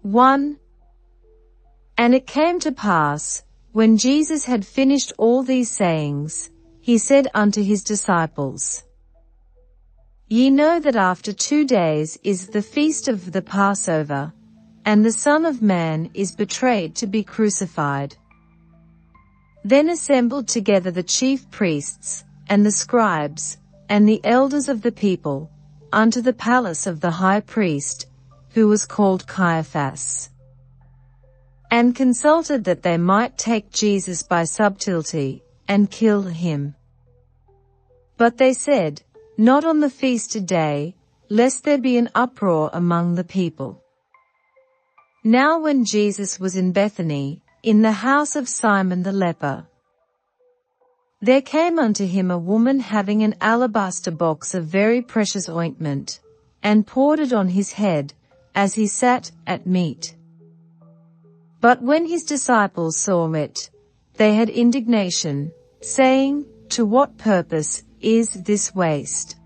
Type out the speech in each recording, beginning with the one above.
1. And it came to pass, when Jesus had finished all these sayings, he said unto his disciples, Ye know that after 2 days is the feast of the Passover, and the Son of Man is betrayed to be crucified. Then assembled together the chief priests, and the scribes, and the elders of the people, unto the palace of the high priest, who was called Caiaphas, and consulted that they might take Jesus by subtlety, and kill him. But they said, Not on the feast day, lest there be an uproar among the people. Now when Jesus was in Bethany, in the house of Simon the leper, there came unto him a woman having an alabaster box of very precious ointment, and poured it on his head, as he sat at meat. But when his disciples saw it, they had indignation, saying, To what purpose is this waste?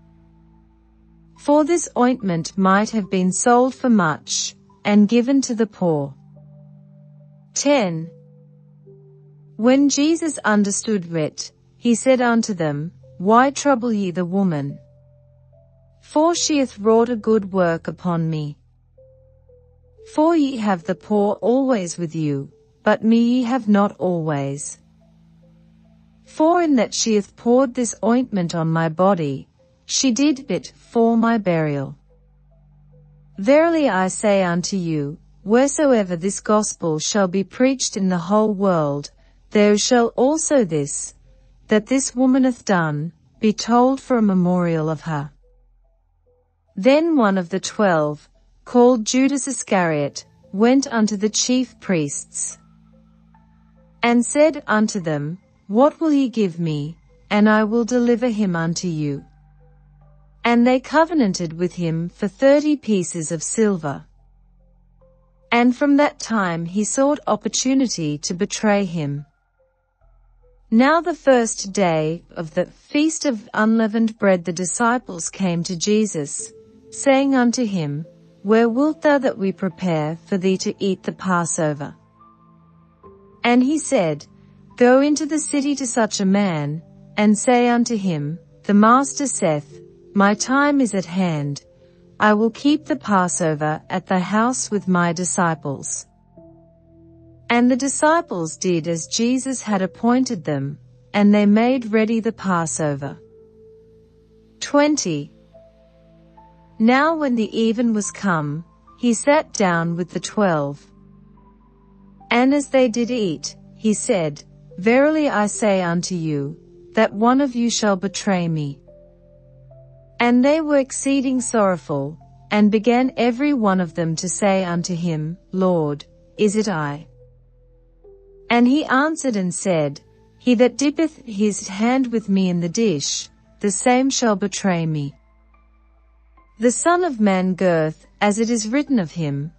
For this ointment might have been sold for much, and given to the poor. 10. When Jesus understood it, he said unto them, Why trouble ye the woman? For she hath wrought a good work upon me. For ye have the poor always with you, but me ye have not always. For in that she hath poured this ointment on my body, she did it for my burial. Verily I say unto you, wheresoever this gospel shall be preached in the whole world, there shall also this, that this woman hath done, be told for a memorial of her. Then one of the 12, called Judas Iscariot, went unto the chief priests, and said unto them, What will ye give me, and I will deliver him unto you? And they covenanted with him for 30 pieces of silver. And from that time he sought opportunity to betray him. Now the first day of the feast of unleavened bread the disciples came to Jesus, saying unto him, Where wilt thou that we prepare for thee to eat the Passover? And he said, Go into the city to such a man, and say unto him, The Master saith, My time is at hand, I will keep the Passover at thy house with my disciples. And the disciples did as Jesus had appointed them, and they made ready the Passover. 20. Now when the even was come, he sat down with the 12. And as they did eat, he said, Verily I say unto you, that one of you shall betray me. And they were exceeding sorrowful, and began every one of them to say unto him, Lord, is it I? And he answered and said, He that dippeth his hand with me in the dish, the same shall betray me. The Son of Man goeth, as it is written of him,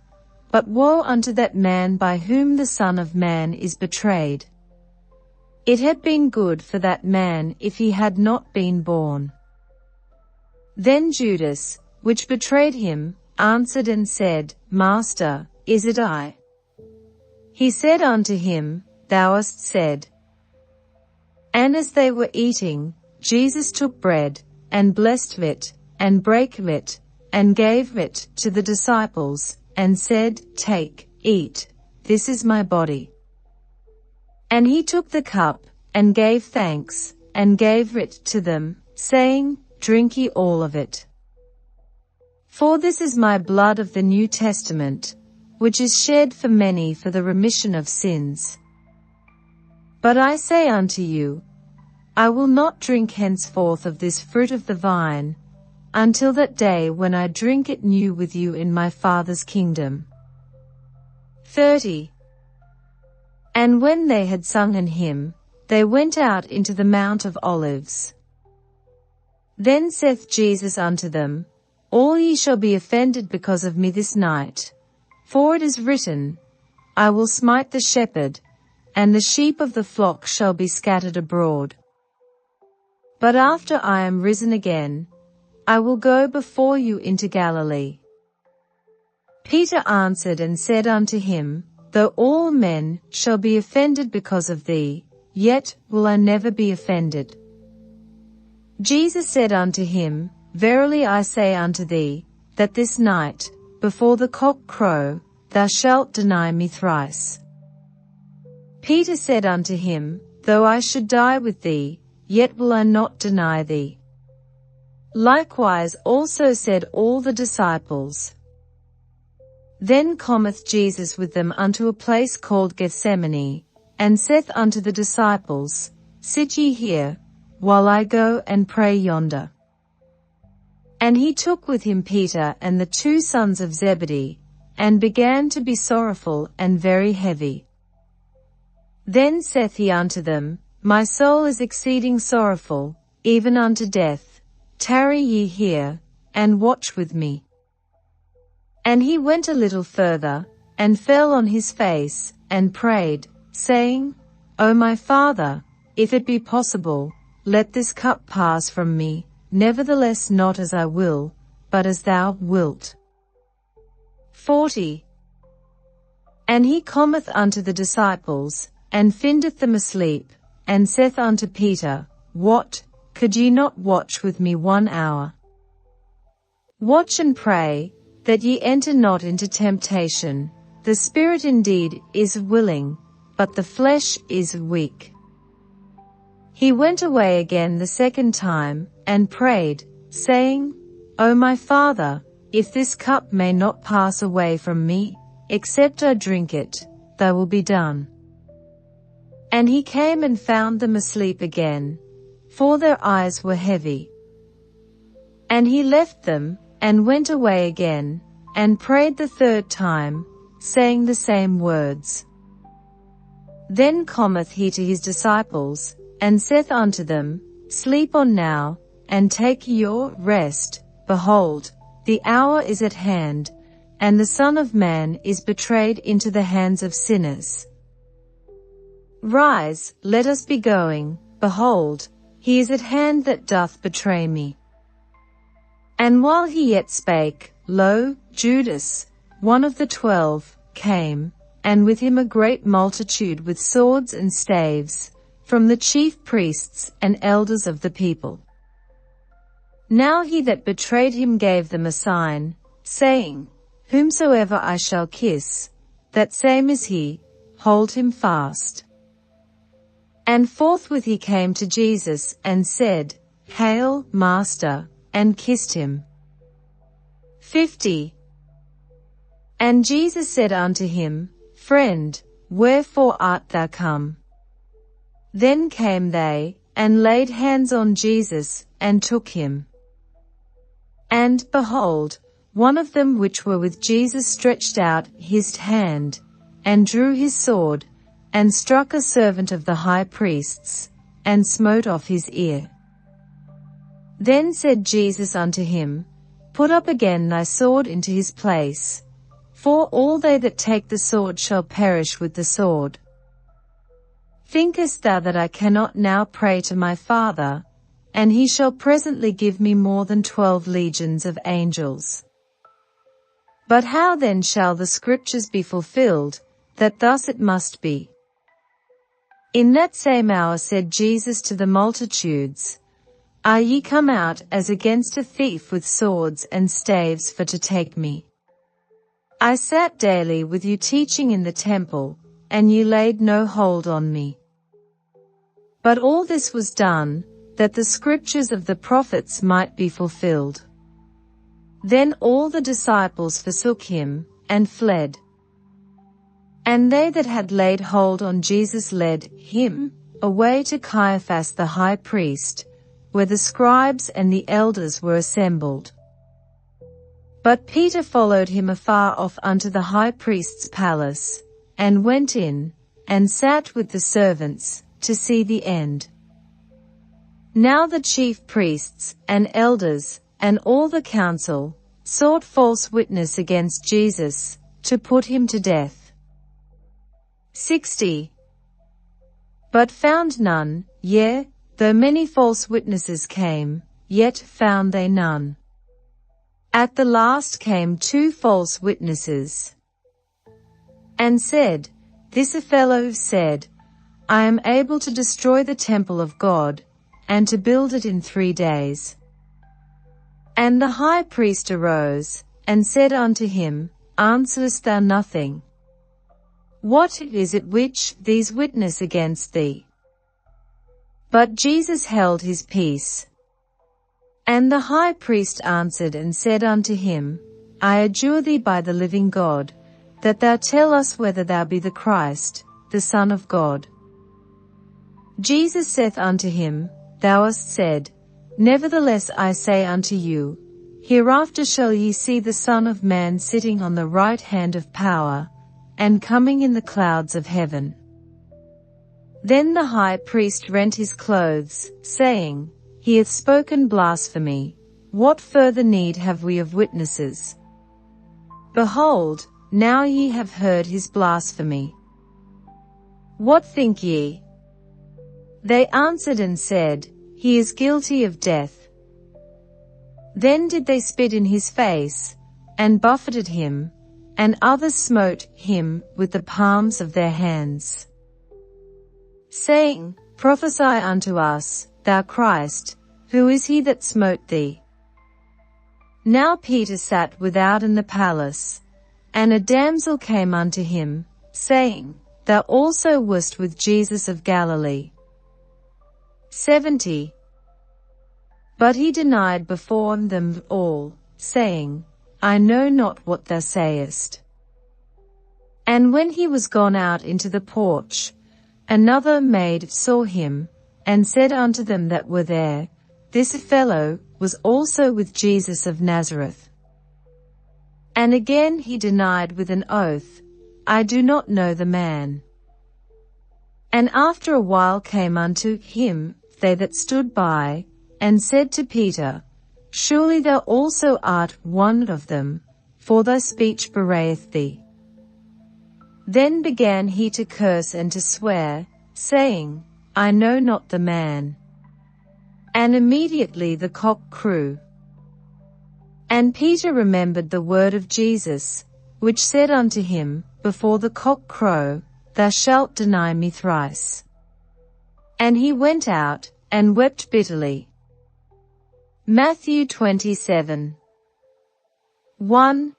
but woe unto that man by whom the Son of Man is betrayed. It had been good for that man if he had not been born. Then Judas, which betrayed him, answered and said, Master, is it I? He said unto him, Thou hast said. And as they were eating, Jesus took bread, and blessed it, and brake it, and gave it to the disciples, and said, Take, eat, this is my body. And he took the cup, and gave thanks, and gave it to them, saying, Drink ye all of it. For this is my blood of the New Testament, which is shed for many for the remission of sins. But I say unto you, I will not drink henceforth of this fruit of the vine, until that day when I drink it new with you in my Father's kingdom. 30. And when they had sung an hymn, they went out into the Mount of Olives. Then saith Jesus unto them, All ye shall be offended because of me this night. For it is written, I will smite the shepherd, and the sheep of the flock shall be scattered abroad. But after I am risen again, I will go before you into Galilee. Peter answered and said unto him, Though all men shall be offended because of thee, yet will I never be offended. Jesus said unto him, Verily I say unto thee, that this night, before the cock crow, thou shalt deny me thrice. Peter said unto him, Though I should die with thee, yet will I not deny thee. Likewise also said all the disciples. Then cometh Jesus with them unto a place called Gethsemane, and saith unto the disciples, Sit ye here, while I go and pray yonder. And he took with him Peter and the 2 sons of Zebedee, and began to be sorrowful and very heavy. Then saith he unto them, My soul is exceeding sorrowful, even unto death. Tarry ye here, and watch with me. And he went a little further, and fell on his face, and prayed, saying, O my Father, if it be possible, let this cup pass from me, nevertheless not as I will, but as thou wilt. 40. And he cometh unto the disciples, and findeth them asleep, and saith unto Peter, What, could ye not watch with me 1 hour? Watch and pray, that ye enter not into temptation. The spirit indeed is willing, but the flesh is weak. He went away again the 2nd time, and prayed, saying, O my Father, if this cup may not pass away from me, except I drink it, thy will be done. And he came and found them asleep again, for their eyes were heavy. And he left them, and went away again, and prayed the 3rd time, saying the same words. Then cometh he to his disciples, and saith unto them, Sleep on now, and take your rest. Behold, the hour is at hand, and the Son of Man is betrayed into the hands of sinners. Rise, let us be going. Behold, he is at hand that doth betray me. And while he yet spake, lo, Judas, one of the 12, came, and with him a great multitude with swords and staves, from the chief priests and elders of the people. Now he that betrayed him gave them a sign, saying, Whomsoever I shall kiss, that same is he, hold him fast. And forthwith he came to Jesus, and said, Hail, Master, and kissed him. 50. And Jesus said unto him, Friend, wherefore art thou come? Then came they, and laid hands on Jesus, and took him. And, behold, one of them which were with Jesus stretched out his hand, and drew his sword, and struck a servant of the high priest's, and smote off his ear. Then said Jesus unto him, Put up again thy sword into his place, for all they that take the sword shall perish with the sword. Thinkest thou that I cannot now pray to my Father, and he shall presently give me more than 12 legions of angels? But how then shall the scriptures be fulfilled, that thus it must be? In that same hour said Jesus to the multitudes, Are ye come out as against a thief with swords and staves for to take me? I sat daily with you teaching in the temple, and ye laid no hold on me. But all this was done, that the scriptures of the prophets might be fulfilled. Then all the disciples forsook him, and fled. And they that had laid hold on Jesus led him away to Caiaphas the high priest, where the scribes and the elders were assembled. But Peter followed him afar off unto the high priest's palace, and went in, and sat with the servants, to see the end. Now the chief priests, and elders, and all the council, sought false witness against Jesus, to put him to death. 60. But found none, yea, though many false witnesses came, yet found they none. At the last came 2 false witnesses, and said, This fellow said, I am able to destroy the temple of God, and to build it in 3 days. And the high priest arose, and said unto him, Answerest thou nothing? What is it which these witness against thee? But Jesus held his peace. And the high priest answered and said unto him, I adjure thee by the living God, that thou tell us whether thou be the Christ, the Son of God. Jesus saith unto him, Thou hast said. Nevertheless I say unto you, hereafter shall ye see the Son of Man sitting on the right hand of power, and coming in the clouds of heaven. Then the high priest rent his clothes, saying, He hath spoken blasphemy. What further need have we of witnesses? Behold, now ye have heard his blasphemy. What think ye? They answered and said, He is guilty of death. Then did they spit in his face, and buffeted him, and others smote him with the palms of their hands, saying, Prophesy unto us, thou Christ, who is he that smote thee? Now Peter sat without in the palace, and a damsel came unto him, saying, Thou also wast with Jesus of Galilee. 70. But he denied before them all, saying, I know not what thou sayest. And when he was gone out into the porch, another maid saw him, and said unto them that were there, This fellow was also with Jesus of Nazareth. And again he denied with an oath, I do not know the man. And after a while came unto him they that stood by, and said to Peter, Surely thou also art one of them, for thy speech bewrayeth thee. Then began he to curse and to swear, saying, I know not the man. And immediately the cock crew. And Peter remembered the word of Jesus, which said unto him, Before the cock crow, thou shalt deny me thrice. And he went out, and wept bitterly. Matthew 27. 1.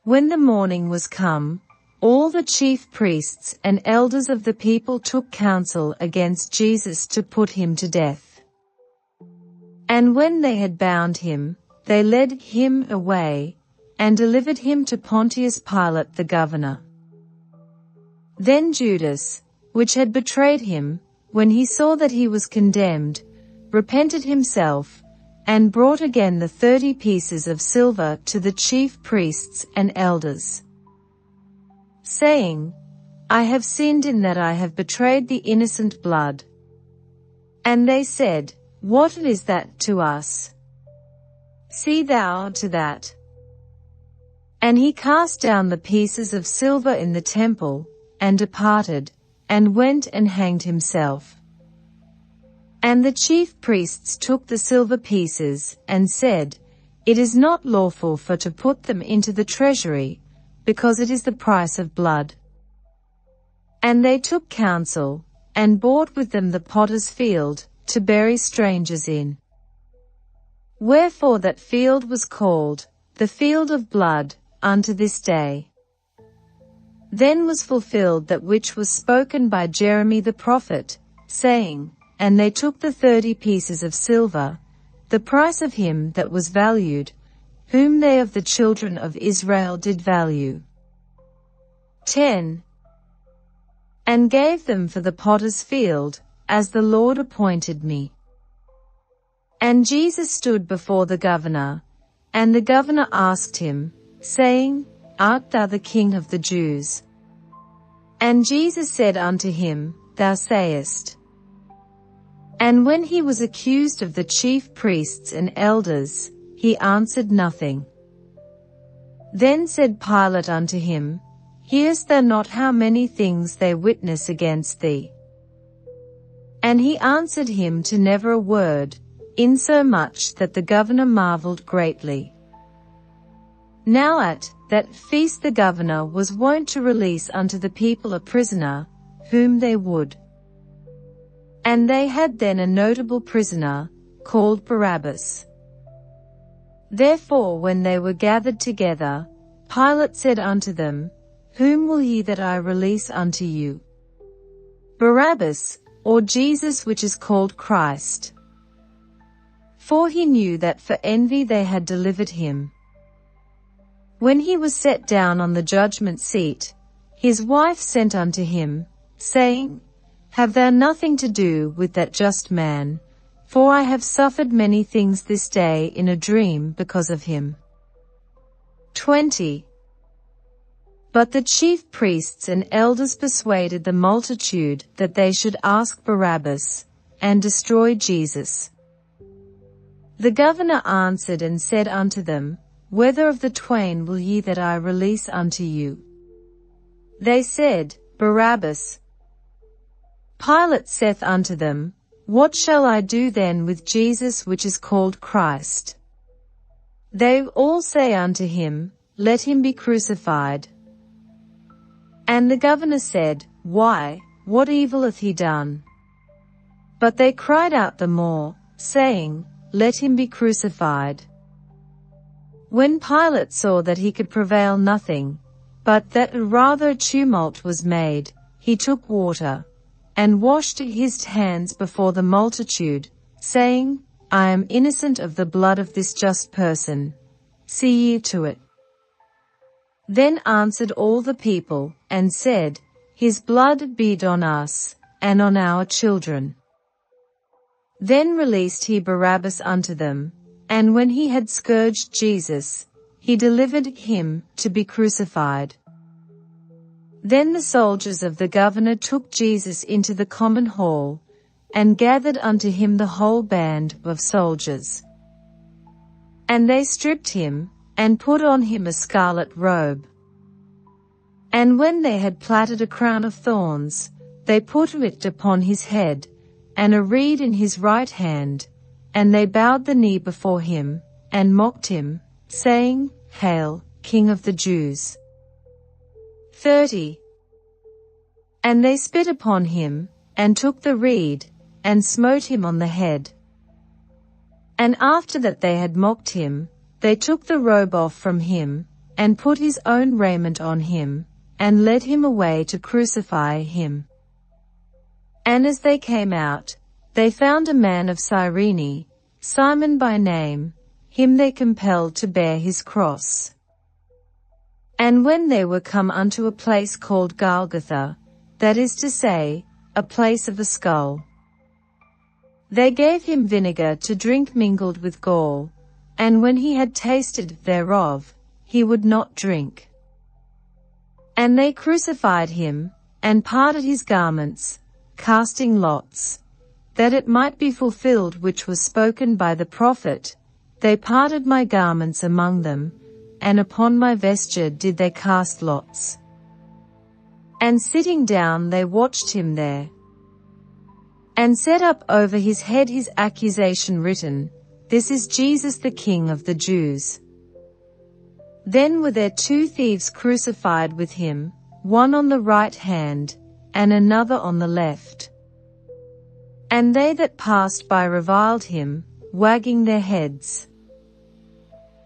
When the morning was come, all the chief priests and elders of the people took counsel against Jesus to put him to death. And when they had bound him, they led him away, and delivered him to Pontius Pilate the governor. Then Judas, which had betrayed him, when he saw that he was condemned, repented himself, and brought again the 30 pieces of silver to the chief priests and elders, saying, I have sinned in that I have betrayed the innocent blood. And they said, What is that to us? See thou to that. And he cast down the pieces of silver in the temple, and departed, and went and hanged himself. And the chief priests took the silver pieces, and said, It is not lawful for to put them into the treasury, because it is the price of blood. And they took counsel, and bought with them the potter's field, to bury strangers in. Wherefore that field was called, the field of blood, unto this day. Then was fulfilled that which was spoken by Jeremy the prophet, saying, And they took the 30 pieces of silver, the price of him that was valued, whom they of the children of Israel did value. 10. And gave them for the potter's field, as the Lord appointed me. And Jesus stood before the governor, and the governor asked him, saying, Art thou the King of the Jews? And Jesus said unto him, Thou sayest. And when he was accused of the chief priests and elders, he answered nothing. Then said Pilate unto him, Hearest thou not how many things they witness against thee? And he answered him to never a word, insomuch that the governor marveled greatly. Now at that feast the governor was wont to release unto the people a prisoner, whom they would. And they had then a notable prisoner, called Barabbas. Therefore when they were gathered together, Pilate said unto them, Whom will ye that I release unto you? Barabbas, or Jesus which is called Christ? For he knew that for envy they had delivered him. When he was set down on the judgment seat, his wife sent unto him, saying, Have thou nothing to do with that just man, for I have suffered many things this day in a dream because of him. 20. But the chief priests and elders persuaded the multitude that they should ask Barabbas, and destroy Jesus. The governor answered and said unto them, Whether of the twain will ye that I release unto you? They said, Barabbas. Pilate saith unto them, What shall I do then with Jesus which is called Christ? They all say unto him, Let him be crucified. And the governor said, Why, what evil hath he done? But they cried out the more, saying, Let him be crucified. When Pilate saw that he could prevail nothing, but that rather a tumult was made, he took water, and washed his hands before the multitude, saying, I am innocent of the blood of this just person. See ye to it. Then answered all the people, and said, His blood be on us, and on our children. Then released he Barabbas unto them, and when he had scourged Jesus, he delivered him to be crucified. Then the soldiers of the governor took Jesus into the common hall, and gathered unto him the whole band of soldiers. And they stripped him, and put on him a scarlet robe. And when they had plaited a crown of thorns, they put it upon his head, and a reed in his right hand, and they bowed the knee before him, and mocked him, saying, Hail, King of the Jews. 30. And they spit upon him, and took the reed, and smote him on the head. And after that they had mocked him, they took the robe off from him, and put his own raiment on him, and led him away to crucify him. And as they came out, they found a man of Cyrene, Simon by name, him they compelled to bear his cross. And when they were come unto a place called Golgotha, that is to say, a place of a skull, they gave him vinegar to drink mingled with gall, and when he had tasted thereof, he would not drink. And they crucified him, and parted his garments, casting lots, that it might be fulfilled which was spoken by the prophet, They parted my garments among them, and upon my vesture did they cast lots. And sitting down they watched him there. And set up over his head his accusation written, This is Jesus the King of the Jews. Then were there two thieves crucified with him, one on the right hand, and another on the left. And they that passed by reviled him, wagging their heads.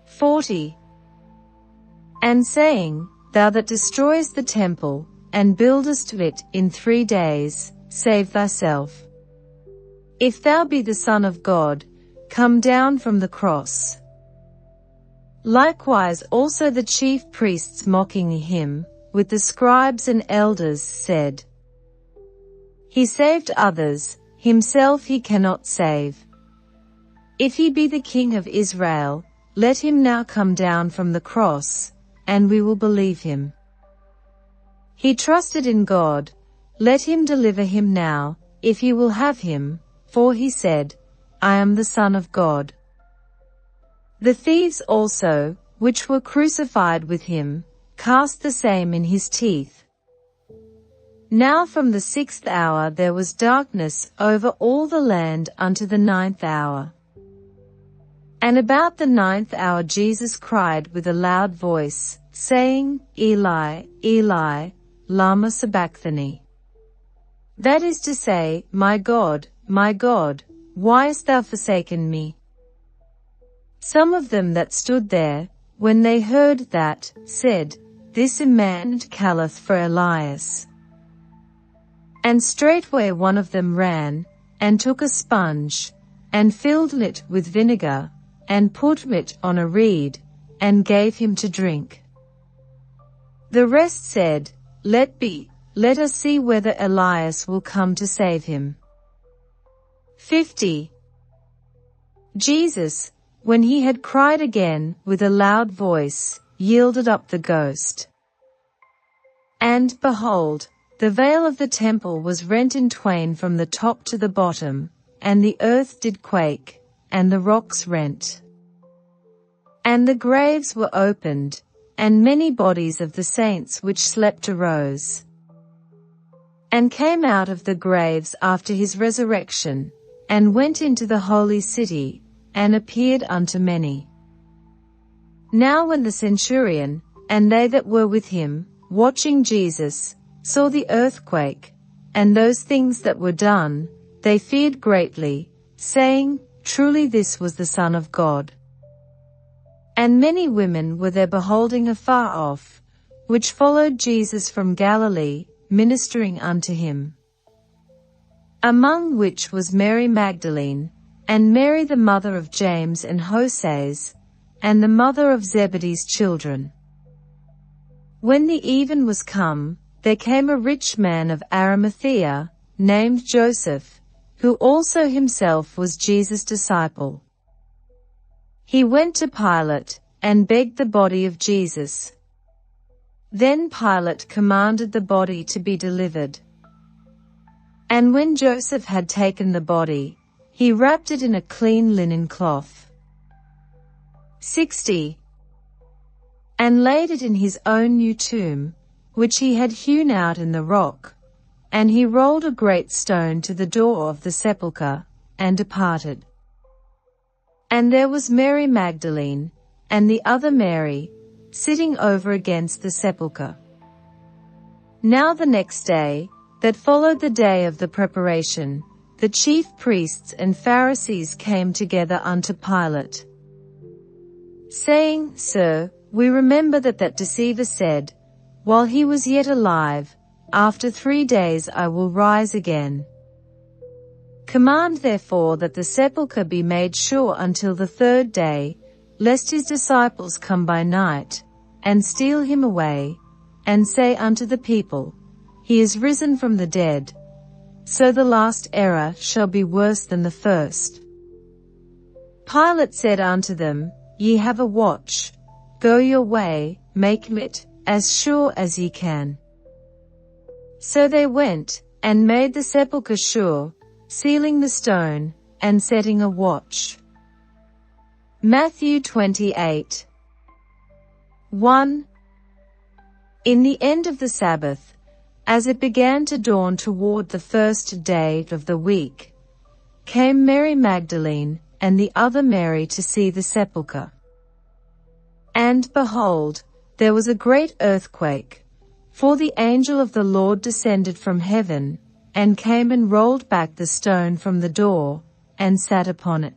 40. And saying, Thou that destroyest the temple, and buildest it in 3 days, save thyself. If thou be the Son of God, come down from the cross. Likewise also the chief priests mocking him, with the scribes and elders, said, He saved others, himself he cannot save. If he be the King of Israel, let him now come down from the cross, and we will believe him. He trusted in God, let him deliver him now, if he will have him, for he said, I am the Son of God. The thieves also, which were crucified with him, cast the same in his teeth. Now from the 6th hour there was darkness over all the land unto the 9th hour. And about the 9th hour Jesus cried with a loud voice, saying, Eli, Eli, lama sabachthani. That is to say, my God, why hast thou forsaken me? Some of them that stood there, when they heard that, said, This man calleth for Elias. And straightway one of them ran, and took a sponge, and filled it with vinegar, and put it on a reed, and gave him to drink. The rest said, Let be, let us see whether Elias will come to save him. 50. Jesus, when he had cried again with a loud voice, yielded up the ghost. And, behold, the veil of the temple was rent in twain from the top to the bottom, and the earth did quake, and the rocks rent. And the graves were opened, and many bodies of the saints which slept arose, and came out of the graves after his resurrection, and went into the holy city, and appeared unto many. Now when the centurion, and they that were with him, watching Jesus, saw the earthquake, and those things that were done, they feared greatly, saying, Truly this was the Son of God. And many women were there beholding afar off, which followed Jesus from Galilee, ministering unto him. Among which was Mary Magdalene, and Mary the mother of James and Joses, and the mother of Zebedee's children. When the even was come, there came a rich man of Arimathea, named Joseph, who also himself was Jesus' disciple. He went to Pilate, and begged the body of Jesus. Then Pilate commanded the body to be delivered. And when Joseph had taken the body, he wrapped it in a clean linen cloth. 60. And laid it in his own new tomb, which he had hewn out in the rock, and he rolled a great stone to the door of the sepulchre, and departed. And there was Mary Magdalene, and the other Mary, sitting over against the sepulchre. Now the next day, that followed the day of the preparation, the chief priests and Pharisees came together unto Pilate, saying, Sir, we remember that deceiver said, while he was yet alive, After 3 days I will rise again. Command therefore that the sepulchre be made sure until the 3rd day, lest his disciples come by night, and steal him away, and say unto the people, He is risen from the dead. So the last error shall be worse than the first. Pilate said unto them, Ye have a watch. Go your way, make it as sure as ye can. So they went, and made the sepulchre sure, sealing the stone, and setting a watch. Matthew 28. 1. In the end of the Sabbath, as it began to dawn toward the 1st day of the week, came Mary Magdalene, and the other Mary to see the sepulchre. And, behold, there was a great earthquake, for the angel of the Lord descended from heaven, and came and rolled back the stone from the door, and sat upon it.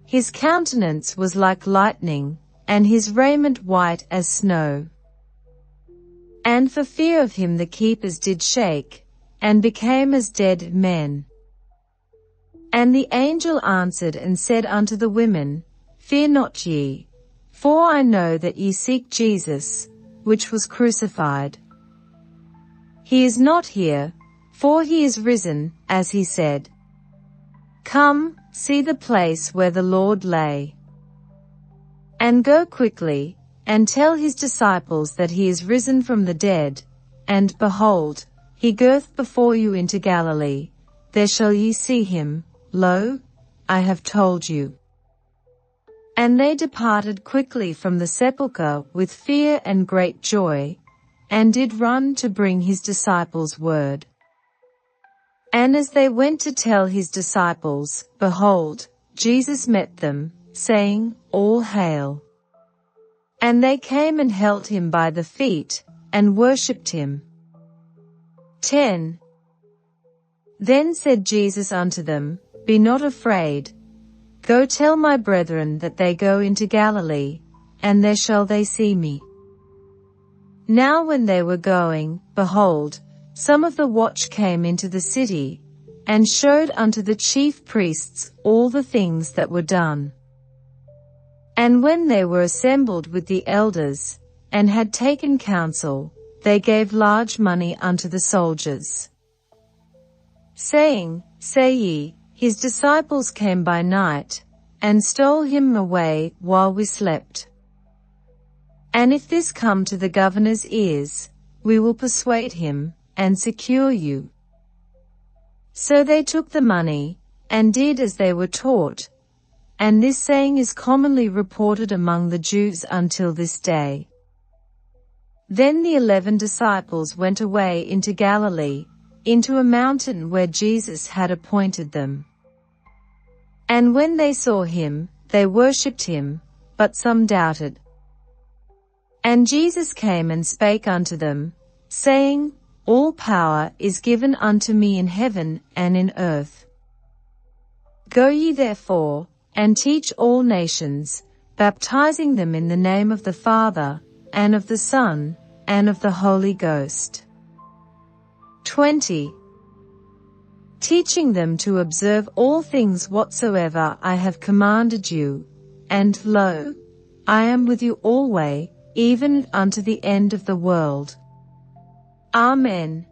His countenance was like lightning, and his raiment white as snow. And for fear of him the keepers did shake, and became as dead men. And the angel answered and said unto the women, Fear not ye, for I know that ye seek Jesus, which was crucified. He is not here, for he is risen, as he said. Come, see the place where the Lord lay. And go quickly, and tell his disciples that he is risen from the dead, and, behold, he goeth before you into Galilee. There shall ye see him. Lo, I have told you. And they departed quickly from the sepulchre with fear and great joy, and did run to bring his disciples word. And as they went to tell his disciples, behold, Jesus met them, saying, All hail! And they came and held him by the feet, and worshipped him. 10. Then said Jesus unto them, Be not afraid. Go tell my brethren that they go into Galilee, and there shall they see me. Now when they were going, behold, some of the watch came into the city, and showed unto the chief priests all the things that were done. And when they were assembled with the elders, and had taken counsel, they gave large money unto the soldiers, saying, Say ye, his disciples came by night, and stole him away while we slept. And if this come to the governor's ears, we will persuade him, and secure you. So they took the money, and did as they were taught. And this saying is commonly reported among the Jews until this day. Then the 11 disciples went away into Galilee, into a mountain where Jesus had appointed them. And when they saw him, they worshipped him, but some doubted. And Jesus came and spake unto them, saying, All power is given unto me in heaven and in earth. Go ye therefore, and teach all nations, baptizing them in the name of the Father, and of the Son, and of the Holy Ghost. 20. Teaching them to observe all things whatsoever I have commanded you, and lo, I am with you alway, even unto the end of the world. Amen.